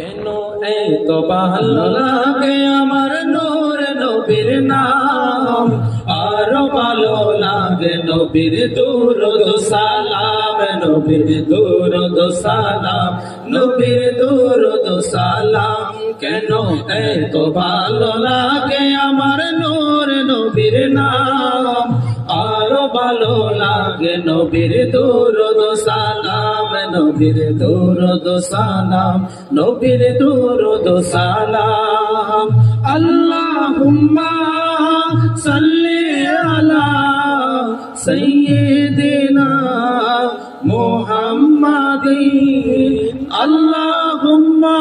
কেন এত ভালো লাগে আমার নূর নবীর নাম, আরো ভালো লাগে নবীর দুরূদ সালাম, নবীর দুরূদ সালাম, নবীর দুরূদ সালাম। কেন এত ভালো লাগে আমার নূর নবীর নাম, আরো ভালো লাগে নবীর দুরূদ সালাম, নবীর দুরূদ সালাম, নবীর দুরূদ সালাম। আল্লাহুম্মা সাল্লি আলা সাইয়্যিদিনা মুহাম্মাদিন, আল্লাহুম্মা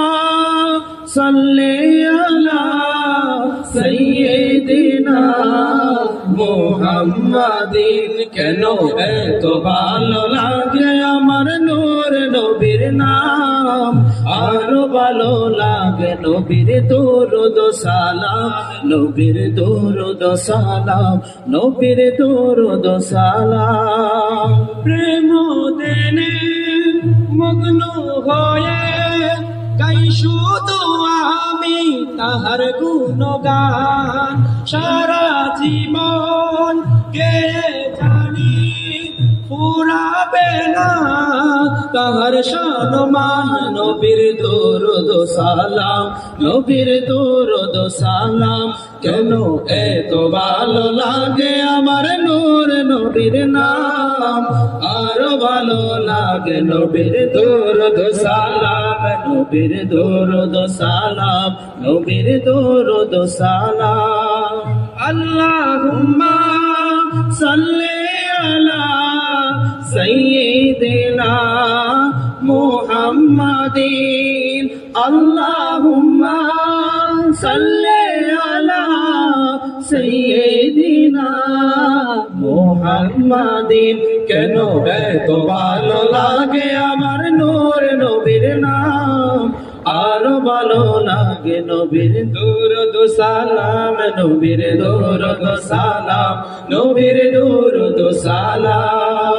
সাল্লি আলা সাইয়্যিদিনা মুহাম্মাদিন। কেন এত ভালো লাগে আমার নূর নবীর নাম, আরো ভালো লাগে নবীর দুরূদ সালাম, নবীর দুরূদ সালাম, নবীর দুরূদ সালাম। প্রেম দেনে মগ্ন হয়ে গাই শুধু আমি তাহার গুণগান, সারা জীবন গেয়ে জানি ফুরাবে না তাহার শানমান। নবীর দুরূদ সালাম, নবীর দুরূদ সালাম। কেন এত ভালো লাগে আমার নূর নবীর নাম, আরো ভালো লাগে নবীর দুরূদ সালাম, নবীর দুরূদ সালাম, নবীর দুরূদ সালাম। আল্লাহুম্মা সাল্লি আলা সাইয়্যিদিনা মুহাম্মাদিন, আল্লাহুম্মা সাল্লি আলা সাইয়্যিদিনা মুহাম্মাদিন। কেন এত ভালো লাগে আমার নূর নবীর নাম, আরো ভালো লাগে নবীর দুরূদ সালাম, নবীর দুরূদ সালাম, নবীর দুরূদ সালাম।